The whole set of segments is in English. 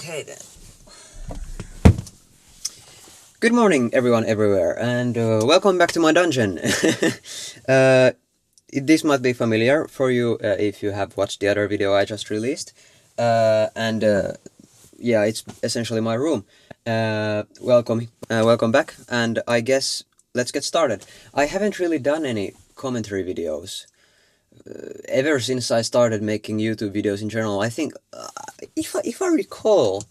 Okay then. Good morning everyone everywhere and welcome back to my dungeon. This might be familiar for you if you have watched the other video I just released. Yeah, it's essentially my room. Welcome back, and I guess let's get started. I haven't really done any commentary videos ever since I started making YouTube videos in general. I think, if I recall,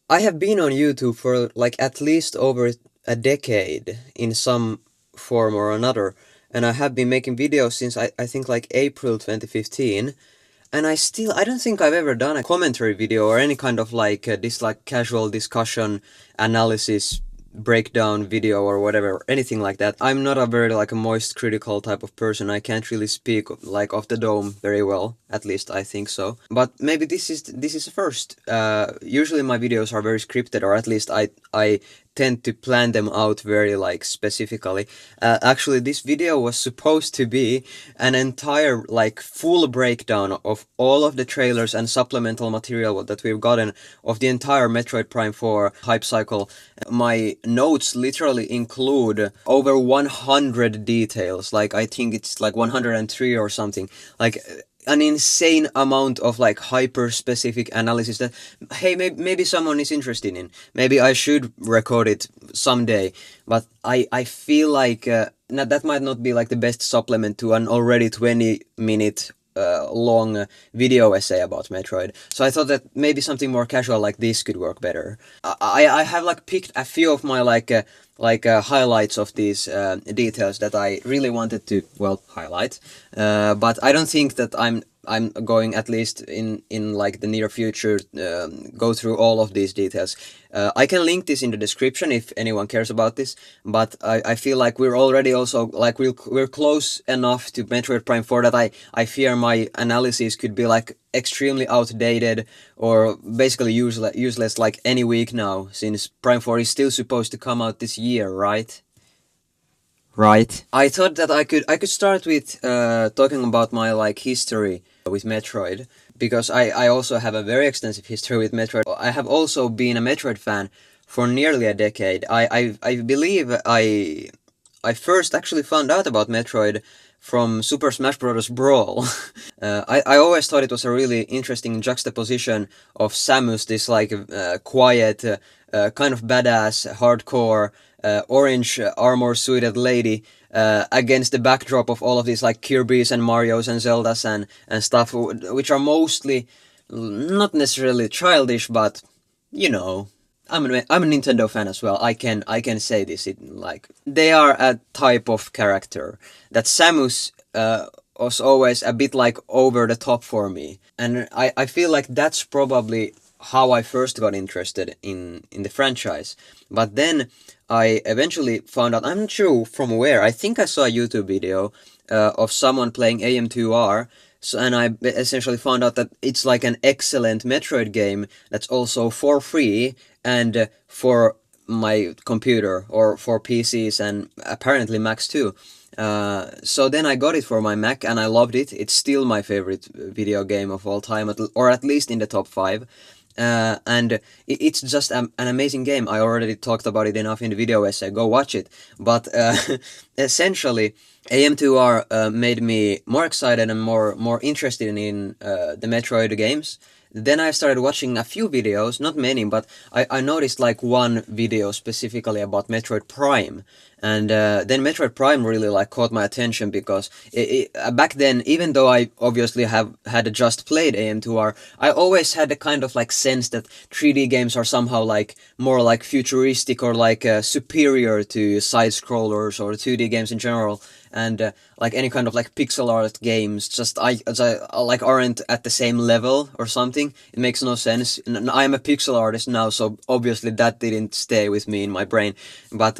I have been on YouTube for like at least over a decade in some form or another, and I have been making videos since I think like April 2015, and I don't think I've ever done a commentary video or any kind of like this like casual discussion analysis breakdown video or whatever, anything like that. I'm not a very like a moist critical type of person. I can't really speak like off the dome very well, at least I think so. But maybe this is a first. Usually my videos are very scripted, or at least I tend to plan them out very like specifically. Actually, this video was supposed to be an entire like full breakdown of all of the trailers and supplemental material that we've gotten of the entire Metroid Prime 4 hype cycle. My notes literally include over 100 details, like I think it's like 103 or something, like an insane amount of like hyper specific analysis that, hey, maybe someone is interested in. Maybe I should record it someday, but I feel like that might not be like the best supplement to an already 20-minute long video essay about Metroid. So I thought that maybe something more casual like this could work better. I have like picked a few of my highlights of these details that I really wanted to highlight, but I don't think that I'm going, at least in like the near future, go through all of these details. I can link this in the description if anyone cares about this, but I feel like we're already also like we're close enough to Metroid Prime 4 that I fear my analysis could be like extremely outdated or basically useless like any week now, since Prime 4 is still supposed to come out this year, right? Right. I thought that I could start with talking about my like history with Metroid, because I also have a very extensive history with Metroid. I have also been a Metroid fan for nearly a decade. I believe I first actually found out about Metroid from Super Smash Bros. Brawl. I always thought it was a really interesting juxtaposition of Samus, this like quiet, kind of badass, hardcore, orange armor-suited lady, against the backdrop of all of these like Kirby's and Mario's and Zelda's and stuff, which are mostly not necessarily childish, but you know, I'm a Nintendo fan as well. I can say this. Like, they are a type of character that Samus was always a bit like over the top for me, and I feel like that's probably how I first got interested in the franchise. But then I eventually found out, I'm not sure from where, I think I saw a YouTube video of someone playing AM2R, and I essentially found out that it's like an excellent Metroid game that's also for free and for my computer, or for PCs and apparently Macs too. So then I got it for my Mac and I loved it. It's still my favorite video game of all time, or at least in the top 5. And it's just an amazing game. I already talked about it enough in the video essay. Go watch it. But essentially, AM2R made me more excited and more interested in the Metroid games. Then I started watching a few videos, not many, but I noticed like one video specifically about Metroid Prime. And then Metroid Prime really like caught my attention, because back then, even though I obviously had just played AM2R, I always had a kind of like sense that 3D games are somehow like more like futuristic or like superior to side-scrollers or 2D games in general. And like any kind of like pixel art games, just I like aren't at the same level or something. It makes no sense. I'm a pixel artist now, so obviously that didn't stay with me in my brain. But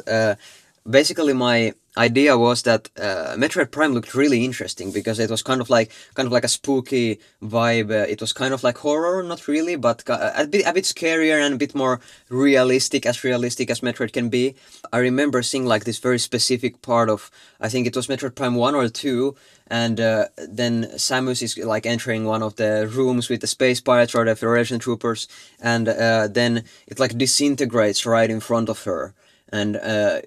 basically my idea was that Metroid Prime looked really interesting because it was kind of like a spooky vibe. It was kind of like horror, not really, but a bit scarier and a bit more realistic as Metroid can be. I remember seeing like this very specific part of, I think it was Metroid Prime 1 or 2, and then Samus is like entering one of the rooms with the space pirates or the Federation troopers, and then it like disintegrates right in front of her. And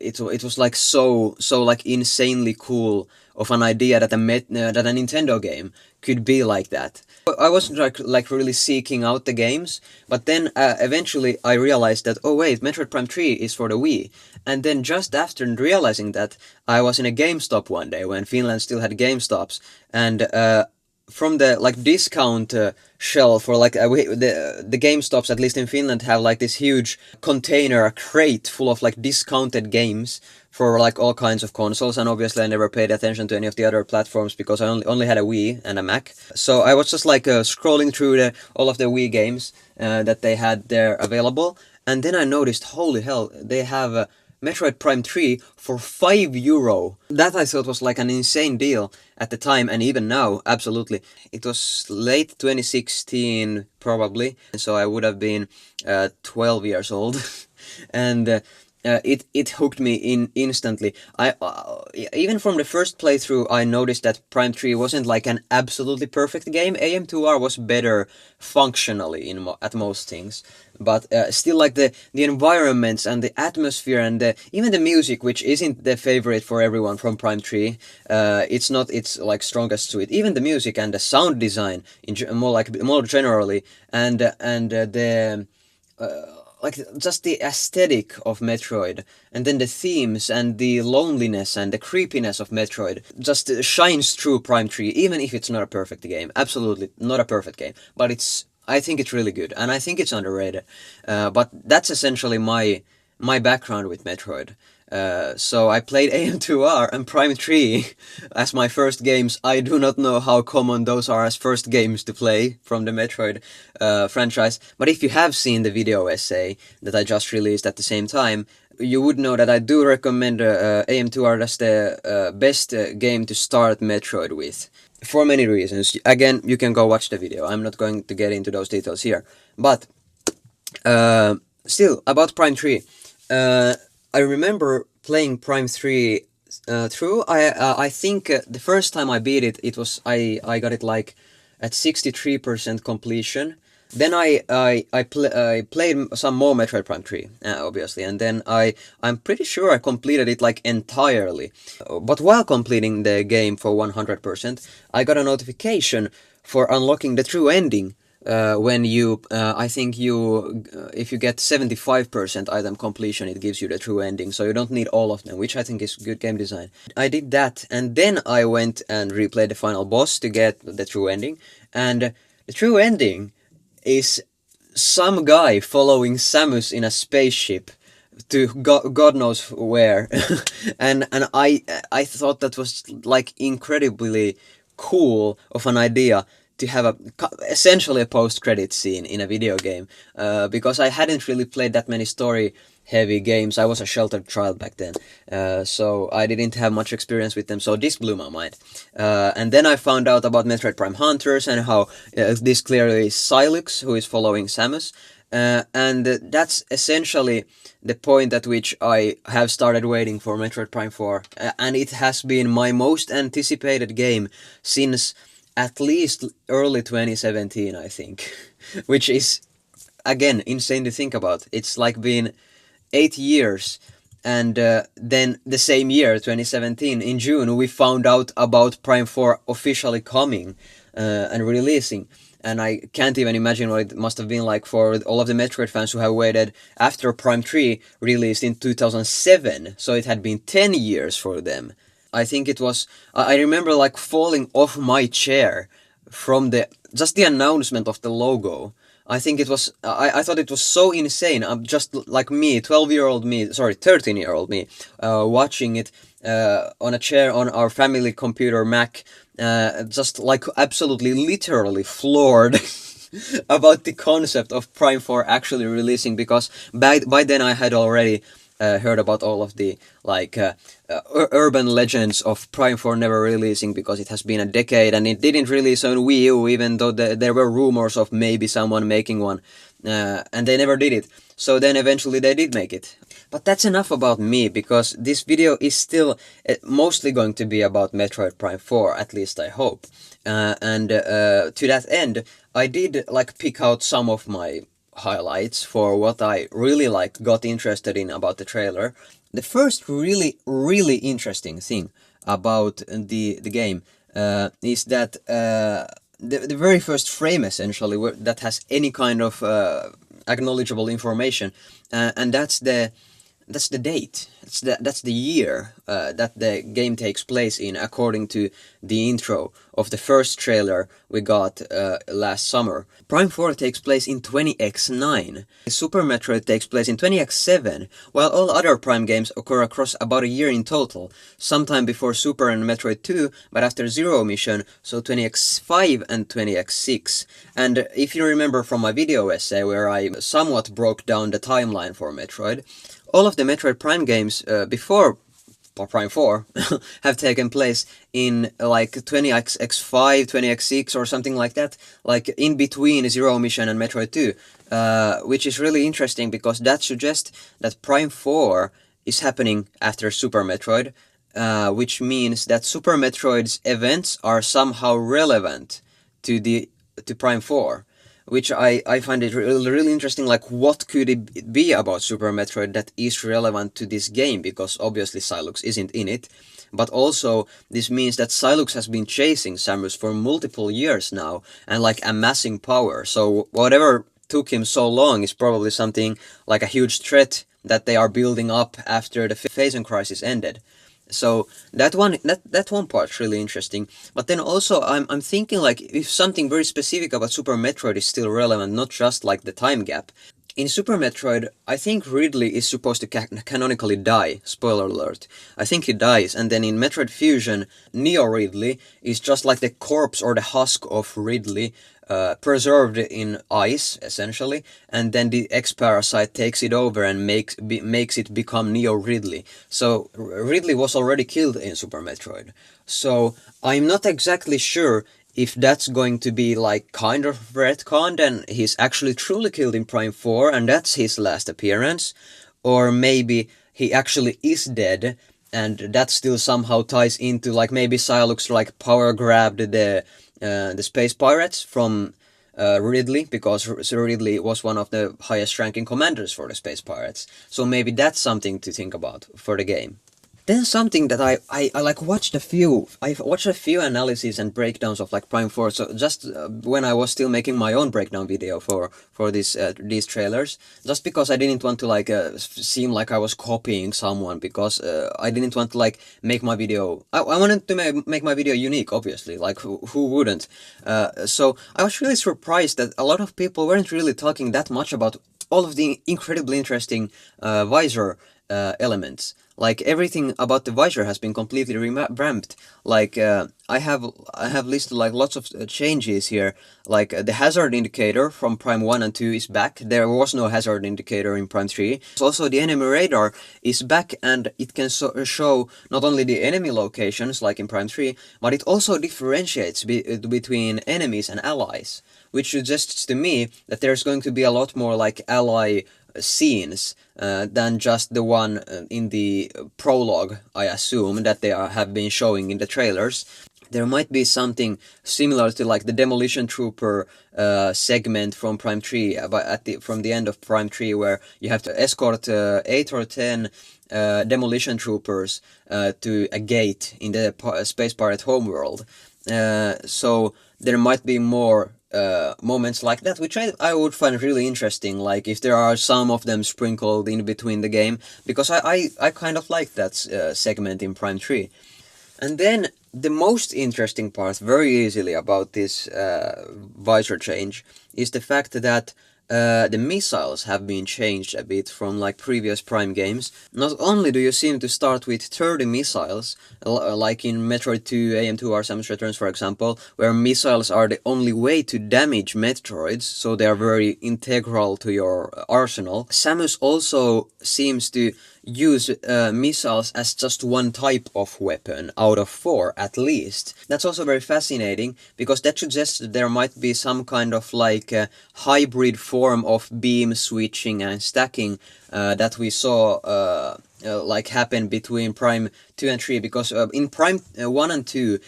it was like so like insanely cool of an idea that that a Nintendo game could be like that. I wasn't like really seeking out the games, but then eventually I realized that, oh wait, Metroid Prime 3 is for the Wii. And then just after realizing that, I was in a GameStop one day when Finland still had GameStops, and from the like discount shelf, or like the GameStops, at least in Finland, have like this huge container, a crate full of like discounted games for like all kinds of consoles. And obviously I never paid attention to any of the other platforms because I only had a Wii and a Mac. So I was just like scrolling through all of the Wii games that they had there available, and then I noticed, holy hell, they have Metroid Prime 3 for €5. That I thought was like an insane deal at the time, and even now, absolutely. It was late 2016, probably, so I would have been 12 years old. And it hooked me in instantly. I even from the first playthrough, I noticed that Prime 3 wasn't like an absolutely perfect game. AM2R was better functionally at most things, but still, like the environments and the atmosphere and even the music, which isn't the favorite for everyone from Prime 3, it's not its like strongest suit. Even the music and the sound design more generally, and the like just the aesthetic of Metroid, and then the themes and the loneliness and the creepiness of Metroid just shines through Prime 3, even if it's not a perfect game. Absolutely not a perfect game, but I think it's really good, and I think it's underrated. But that's essentially my background with Metroid. So I played AM2R and Prime 3 as my first games. I do not know how common those are as first games to play from the Metroid franchise, but if you have seen the video essay that I just released at the same time, you would know that I do recommend AM2R as the best game to start Metroid with. For many reasons. Again, you can go watch the video. I'm not going to get into those details here. But still, about Prime 3. I remember playing Prime 3 through. I think the first time I beat it, I got it like at 63% completion. Then I played some more Metroid Prime 3, obviously, and then I'm pretty sure I completed it like entirely. But while completing the game for 100%, I got a notification for unlocking the true ending. When you, I think if you get 75% item completion, it gives you the true ending, so you don't need all of them, which I think is good game design. I did that, and then I went and replayed the final boss to get the true ending, and the true ending is some guy following Samus in a spaceship to God knows where. and I thought that was like incredibly cool of an idea to have essentially a post-credit scene in a video game, because I hadn't really played that many story-heavy games. I was a sheltered child back then, so I didn't have much experience with them, so this blew my mind. And then I found out about Metroid Prime Hunters and how this clearly is Sylux who is following Samus, and that's essentially the point at which I have started waiting for Metroid Prime 4, and it has been my most anticipated game since at least early 2017, I think, which is, again, insane to think about. It's like been 8 years, and then the same year, 2017, in June, we found out about Prime 4 officially coming and releasing. And I can't even imagine what it must have been like for all of the Metroid fans who have waited after Prime 3 released in 2007, so it had been 10 years for them. I think it was, I remember like falling off my chair from just the announcement of the logo. I think it was, I thought it was so insane. I'm just like me, 13-year-old me, watching it on a chair on our family computer Mac, just like absolutely literally floored about the concept of Prime 4 actually releasing, because by then I had already heard about all of the urban legends of Prime 4 never releasing because it has been a decade and it didn't release on Wii U, even though there were rumors of maybe someone making one, and they never did it. So then eventually they did make it. But that's enough about me, because this video is still mostly going to be about Metroid Prime 4, at least I hope. And to that end, I did pick out some of my highlights for what I really got interested in about the trailer. The first really interesting thing about the game is that the very first frame essentially that has any kind of acknowledgeable information, and that's the date. That's the year that the game takes place in, according to the intro of the first trailer we got last summer. Prime 4 takes place in 20x9. Super Metroid takes place in 20x7, while all other Prime games occur across about a year in total, sometime before Super and Metroid 2, but after Zero Mission, so 20x5 and 20x6. And if you remember from my video essay where I somewhat broke down the timeline for Metroid, all of the Metroid Prime games before Prime 4 have taken place in 20x5, 20x6 or something like that, in between Zero Mission and Metroid 2, which is really interesting because that suggests that Prime 4 is happening after Super Metroid, which means that Super Metroid's events are somehow relevant to Prime 4. Which I find it really interesting, what could it be about Super Metroid that is relevant to this game, because obviously Sylux isn't in it, but also this means that Sylux has been chasing Samus for multiple years now, and amassing power, so whatever took him so long is probably something like a huge threat that they are building up after the Phazon crisis ended. So that one part's really interesting. But then also I'm thinking if something very specific about Super Metroid is still relevant, not just the time gap. In Super Metroid, I think Ridley is supposed to canonically die. Spoiler alert. I think he dies, and then in Metroid Fusion, Neo Ridley is just the corpse or the husk of Ridley, preserved in ice, essentially, and then the X-Parasite takes it over and makes it become Neo Ridley. So Ridley was already killed in Super Metroid. So I'm not exactly sure if that's going to be kind of retconned and he's actually truly killed in Prime 4 and that's his last appearance, or maybe he actually is dead and that still somehow ties into maybe Sylux power grabbed the Space Pirates from Ridley, because Ridley was one of the highest ranking commanders for the Space Pirates. So maybe that's something to think about for the game. Then something that I watched a few analyses and breakdowns of Prime 4, so just when I was still making my own breakdown video for these trailers, just because I didn't want to seem like I was copying someone, because I didn't want to make my video, I wanted to make my video unique, obviously, who wouldn't. So I was really surprised that a lot of people weren't really talking that much about all of the incredibly interesting visor elements. Everything about the visor has been completely revamped. I have listed lots of changes here. The hazard indicator from Prime 1 and 2 is back. There was no hazard indicator in Prime 3. Also, the enemy radar is back, and it can show not only the enemy locations like in Prime 3, but it also differentiates between enemies and allies, which suggests to me that there's going to be a lot more ally scenes than just the one in the prologue, I assume, that they have been showing in the trailers. There might be something similar to the Demolition Trooper segment from Prime 3, from the end of Prime 3, where you have to escort 8 or 10 Demolition Troopers to a gate in the Space Pirate homeworld. So there might be more moments like that, which I would find really interesting, if there are some of them sprinkled in between the game, because I kind of like that segment in Prime 3. And then the most interesting part, very easily, about this visor change is the fact that the missiles have been changed a bit from previous Prime games. Not only do you seem to start with 30 missiles, like in Metroid 2, AM2 or Samus Returns, for example, where missiles are the only way to damage Metroids, so they are very integral to your arsenal. Samus also seems to use missiles as just one type of weapon out of 4 at least. That's also very fascinating, because that suggests that there might be some kind of like hybrid form of beam switching and stacking that we saw like happen between Prime 2 and 3, because in Prime 1 and 2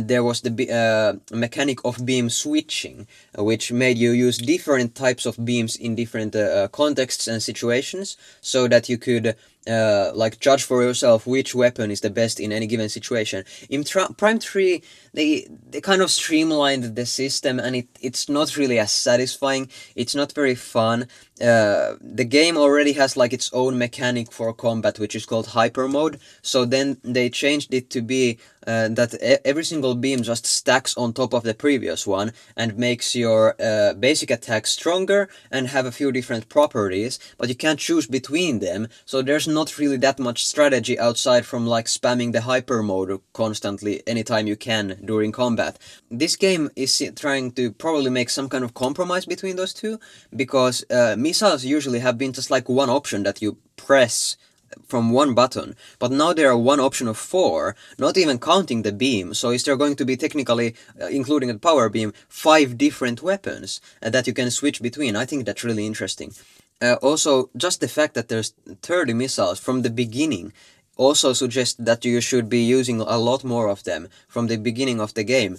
there was the mechanic of beam switching, which made you use different types of beams in different contexts and situations, so that you could like judge for yourself which weapon is the best in any given situation. In Prime 3, they kind of streamlined the system, and it's not really as satisfying. It's not very fun. The game already has like its own mechanic for combat, which is called hyper mode. So then they changed it to be that every single beam just stacks on top of the previous one and makes your basic attack stronger and have a few different properties, but you can't choose between them. So there's not really that much strategy outside from like spamming the hyper mode constantly anytime you can during combat. This game is trying to probably make some kind of compromise between those two, because missiles usually have been just like one option that you press from one button, but now there are one option of 4, not even counting the beam. So is there going to be technically, including the power beam, 5 different weapons that you can switch between? I think that's really interesting. Also, just the fact that there's 30 missiles from the beginning also suggests that you should be using a lot more of them from the beginning of the game,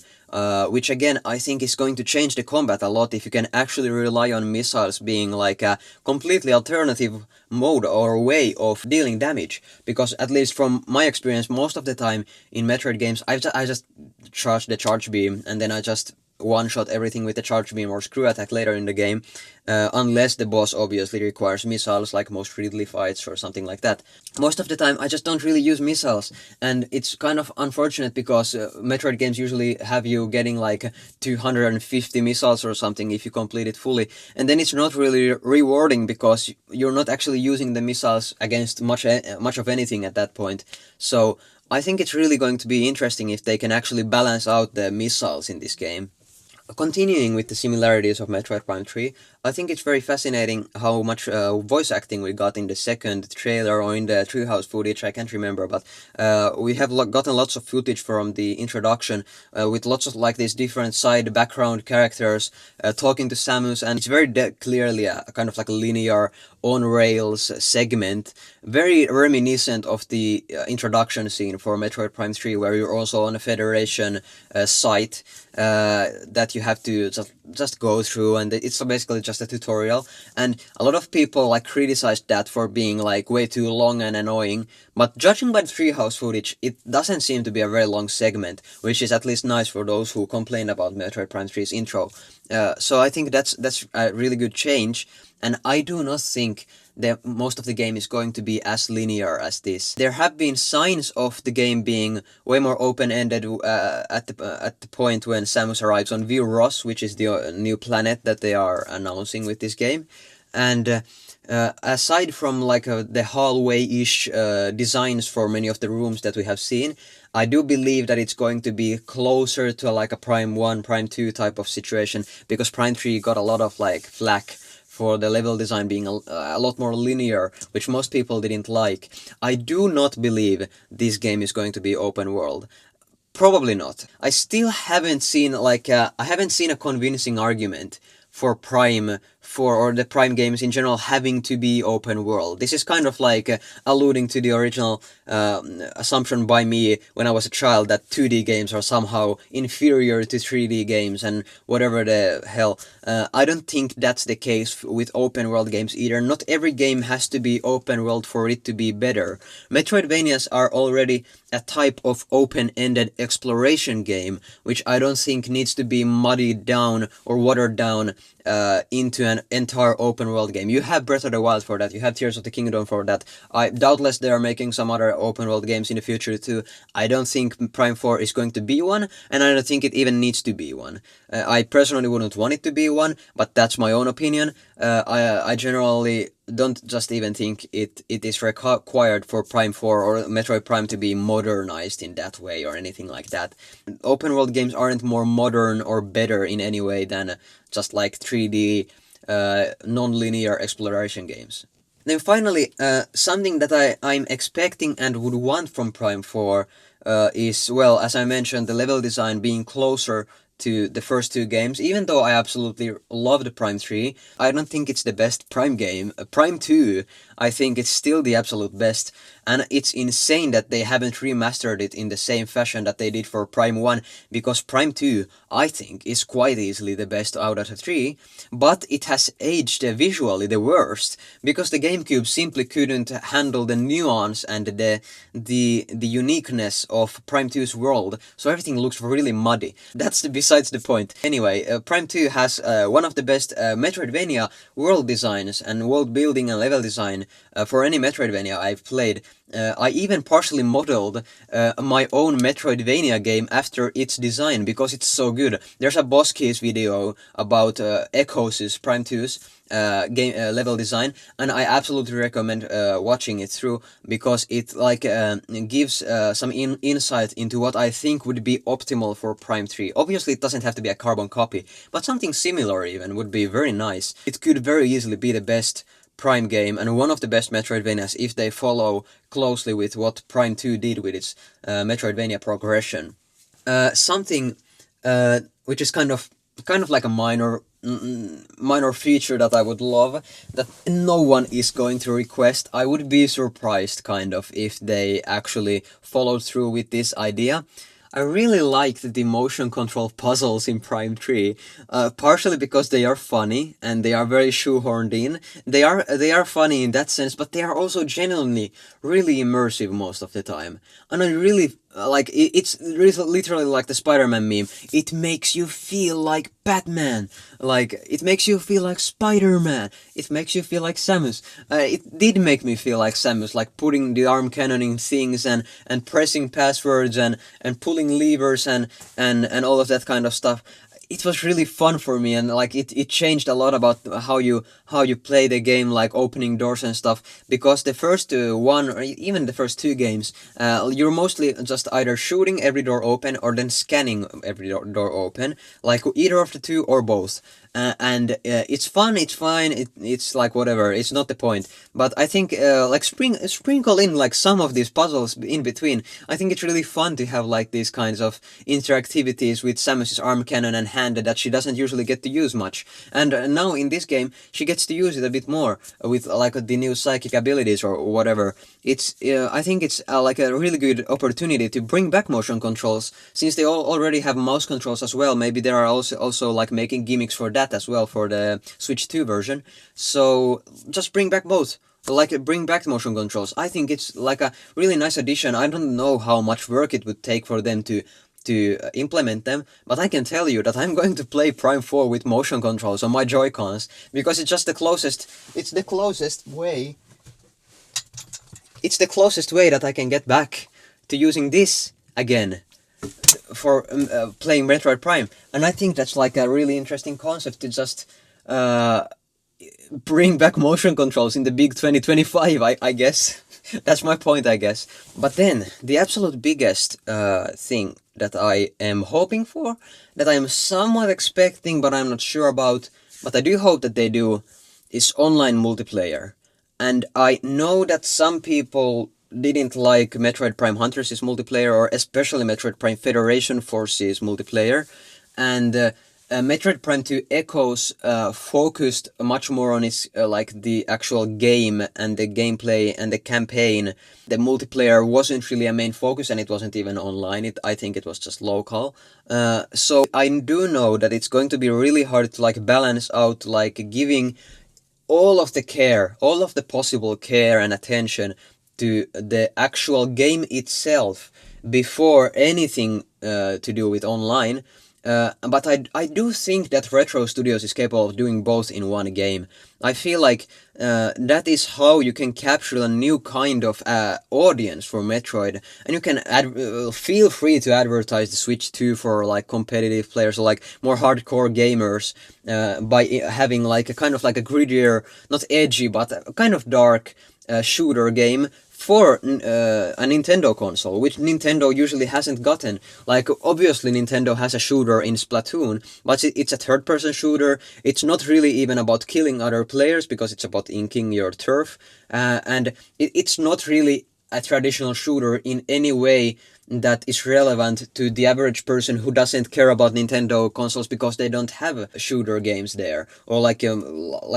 which again I think is going to change the combat a lot if you can actually rely on missiles being like a completely alternative mode or way of dealing damage. Because at least from my experience, most of the time in Metroid games I just charge the charge beam and then I just one-shot everything with the charge beam or screw attack later in the game, unless the boss obviously requires missiles, like most Ridley fights or something like that. Most of the time I just don't really use missiles, and it's kind of unfortunate because Metroid games usually have you getting like 250 missiles or something if you complete it fully, and then it's not really rewarding because you're not actually using the missiles against much of anything at that point. So I think it's really going to be interesting if they can actually balance out the missiles in this game. Continuing with the similarities of Metroid Prime 3, I think it's very fascinating how much voice acting we got in the second trailer or in the Treehouse footage, I can't remember, but we have gotten lots of footage from the introduction with lots of like these different side background characters talking to Samus, and it's very clearly a kind of like a linear on-rails segment, very reminiscent of the introduction scene for Metroid Prime 3, where you're also on a Federation site that you have to just go through, and it's basically just a tutorial. And a lot of people like criticized that for being like way too long and annoying, but judging by the Treehouse footage, it doesn't seem to be a very long segment, which is at least nice for those who complain about Metroid Prime 3's intro. So I think that's a really good change, and I do not think that most of the game is going to be as linear as this. There have been signs of the game being way more open-ended at the point when Samus arrives on Vir Ross, which is the new planet that they are announcing with this game. And aside from like the hallway-ish designs for many of the rooms that we have seen, I do believe that it's going to be closer to like a Prime 1, Prime 2 type of situation, because Prime 3 got a lot of like flack for the level design being a lot more linear, which most people didn't like. I do not believe this game is going to be open world. Probably not. I still haven't seen like I haven't seen a convincing argument for Prime 4 or the Prime games in general having to be open world. This is kind of like alluding to the original assumption by me when I was a child that 2D games are somehow inferior to 3D games and whatever the hell. I don't think that's the case with open world games either. Not every game has to be open world for it to be better. Metroidvanias are already a type of open-ended exploration game, which I don't think needs to be muddied down or watered down into an entire open world game. You have Breath of the Wild for that, you have Tears of the Kingdom for that. Doubtless they are making some other open world games in the future too. I don't think Prime 4 is going to be one, and I don't think it even needs to be one. I personally wouldn't want it to be one, but that's my own opinion. I generally don't just even think it is required for Prime 4 or Metroid Prime to be modernized in that way or anything like that. Open world games aren't more modern or better in any way than just like 3D non-linear exploration games. Then finally, something that I'm expecting and would want from Prime 4 is, well, as I mentioned, the level design being closer to the first two games. Even though I absolutely loved Prime 3, I don't think it's the best Prime game. Prime 2, I think it's still the absolute best, and it's insane that they haven't remastered it in the same fashion that they did for Prime 1, because Prime 2, I think, is quite easily the best out of the three, but it has aged visually the worst, because the GameCube simply couldn't handle the nuance and the uniqueness of Prime 2's world, so everything looks really muddy. That's besides the point. Anyway, Prime 2 has one of the best Metroidvania world designs and world building and level design for any Metroidvania I've played. I even partially modeled my own Metroidvania game after its design, because it's so good. There's a boss keys video about Echoes' Prime 2's game level design, and I absolutely recommend watching it through, because it gives some insight into what I think would be optimal for Prime 3. Obviously it doesn't have to be a carbon copy, but something similar even would be very nice. It could very easily be the best Prime game and one of the best Metroidvanias if they follow closely with what Prime 2 did with its Metroidvania progression. Something which is kind of like a minor feature that I would love, that no one is going to request. I would be surprised kind of if they actually followed through with this idea. I really liked the motion control puzzles in Prime 3, partially because they are funny and they are very shoehorned in. They are funny in that sense, but they are also genuinely really immersive most of the time. And I really it's literally like the Spider-Man meme. It makes you feel like Batman. Like, it makes you feel like Spider-Man. It makes you feel like Samus. It did make me feel like Samus, like putting the arm cannoning things and pressing passwords and pulling levers and all of that kind of stuff. It was really fun for me, and like it changed a lot about how you play the game, like opening doors and stuff, because the first one or even the first two games, you're mostly just either shooting every door open or then scanning every door open, like either of the two or both. It's fun, it's fine, it's like whatever, it's not the point. But I think like sprinkle in like some of these puzzles in between. I think it's really fun to have like these kinds of interactivities with Samus's arm cannon and hand that she doesn't usually get to use much. And now in this game she gets to use it a bit more with like the new psychic abilities or whatever. It's I think it's like a really good opportunity to bring back motion controls, since they already have mouse controls as well. Maybe there are also like making gimmicks for that as well for the Switch 2 version. So just bring back both. Like, bring back motion controls. I think it's like a really nice addition. I don't know how much work it would take for them to implement them, but I can tell you that I'm going to play Prime 4 with motion controls on my Joy-Cons, because it's just the closest way that I can get back to using this again for playing Metroid Prime. And I think that's like a really interesting concept to just bring back motion controls in the big 2025, I guess. That's my point, I guess. But then, the absolute biggest thing that I am hoping for, that I am somewhat expecting but I'm not sure about, but I do hope that they do, is online multiplayer. And I know that some people didn't like Metroid Prime Hunters' multiplayer, or especially Metroid Prime Federation Forces multiplayer, and Metroid Prime 2 Echoes focused much more on its like the actual game and the gameplay and the campaign. The multiplayer wasn't really a main focus, and it wasn't even online. I think it was just local. So I do know that it's going to be really hard to like balance out like giving all of the care, all of the possible care and attention to the actual game itself before anything to do with online. But I do think that Retro Studios is capable of doing both in one game. I feel like that is how you can capture a new kind of audience for Metroid, and you can feel free to advertise the Switch 2 for like competitive players or like more hardcore gamers by having like a kind of like a grittier, not edgy, but a kind of dark shooter game for a Nintendo console, which Nintendo usually hasn't gotten. Like, obviously Nintendo has a shooter in Splatoon, but it's a third-person shooter. It's not really even about killing other players, because it's about inking your turf, and it's not really a traditional shooter in any way that is relevant to the average person who doesn't care about Nintendo consoles, because they don't have shooter games there, or like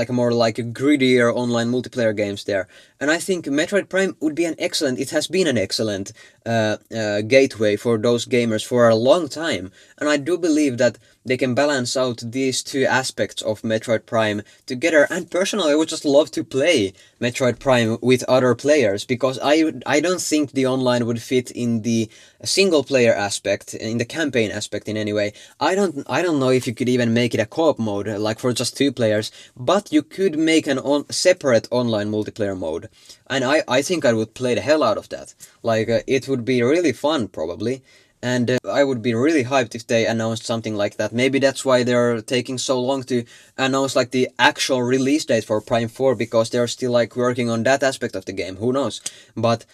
more like grittier online multiplayer games there. And I think Metroid Prime would be it has been an excellent gateway for those gamers for a long time, and I do believe that they can balance out these two aspects of Metroid Prime together. And personally, I would just love to play Metroid Prime with other players, because I don't think the online would fit in the single player aspect, in the campaign aspect in any way. I don't know if you could even make it a co-op mode, like for just 2 players, but you could make an separate online multiplayer mode, and I think I would play the hell out of that. Like, it would be really fun, probably. And I would be really hyped if they announced something like that. Maybe that's why they're taking so long to announce like the actual release date for Prime 4, because they're still like working on that aspect of the game. Who knows? But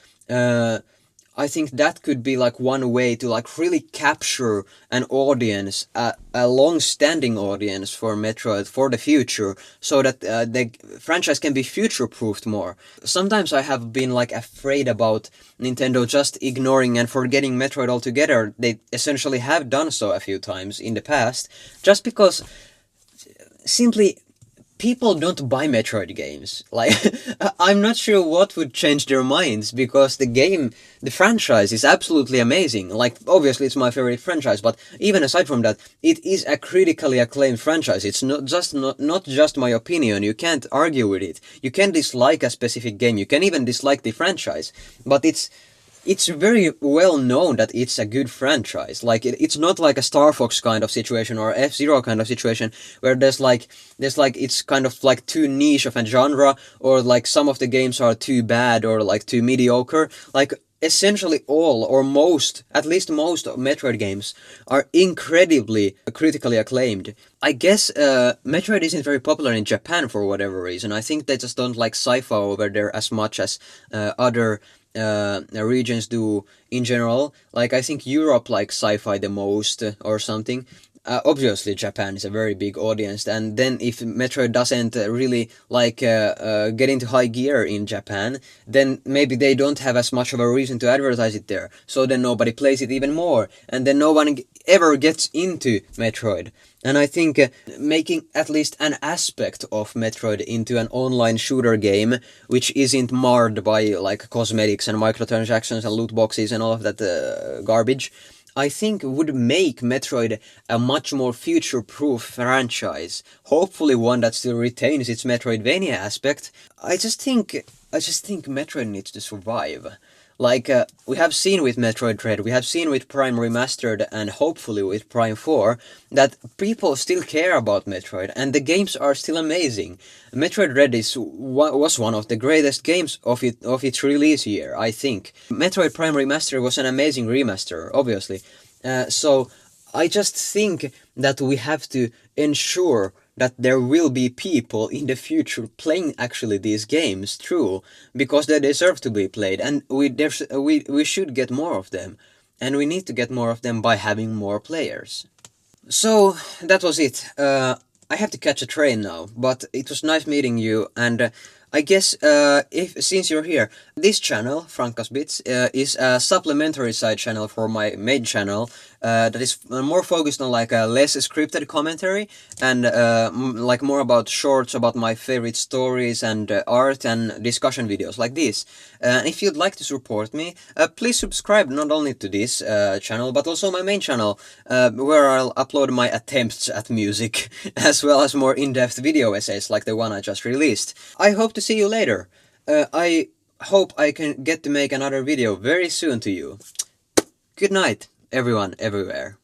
I think that could be like one way to like really capture an audience, a long-standing audience for Metroid for the future, so that the franchise can be future-proofed more. Sometimes I have been like afraid about Nintendo just ignoring and forgetting Metroid altogether. They essentially have done so a few times in the past, just because simply people don't buy Metroid games. Like, I'm not sure what would change their minds, because the franchise is absolutely amazing. Like, obviously it's my favorite franchise, but even aside from that, it is a critically acclaimed franchise. It's not just my opinion. You can't argue with it. You can dislike a specific game. You can even dislike the franchise, but it's very well known that it's a good franchise. Like, it's not like a Star Fox kind of situation or F-Zero kind of situation, where there's like it's kind of like too niche of a genre, or like some of the games are too bad or like too mediocre. Like, essentially all, or most, at least most of Metroid games are incredibly critically acclaimed. I guess Metroid isn't very popular in Japan for whatever reason. I think they just don't like sci-fi over there as much as other regions do in general. Like, I think Europe likes sci-fi the most, or something. Obviously Japan is a very big audience, and then if Metroid doesn't really like get into high gear in Japan, then maybe they don't have as much of a reason to advertise it there, so then nobody plays it even more, and then no one ever gets into Metroid. And I think making at least an aspect of Metroid into an online shooter game, which isn't marred by like cosmetics and microtransactions and loot boxes and all of that garbage, I think would make Metroid a much more future-proof franchise. Hopefully one that still retains its Metroidvania aspect. I just think Metroid needs to survive. Like, we have seen with Metroid Dread, we have seen with Prime Remastered, and hopefully with Prime 4, that people still care about Metroid, and the games are still amazing. Metroid Dread was one of the greatest games of its release year, I think. Metroid Prime Remastered was an amazing remaster, obviously. So I just think that we have to ensure that there will be people in the future playing actually these games through, because they deserve to be played, and we should get more of them, and we need to get more of them by having more players. So that was it. I have to catch a train now, but it was nice meeting you, and I guess since you're here, this channel, Frankas Bits, is a supplementary side channel for my main channel that is more focused on like a less scripted commentary, and like more about shorts about my favorite stories and art and discussion videos like this. If you'd like to support me, please subscribe not only to this channel but also my main channel, where I'll upload my attempts at music as well as more in-depth video essays like the one I just released. I hope to see you later. I hope I can get to make another video very soon to you. Good night, everyone, everywhere.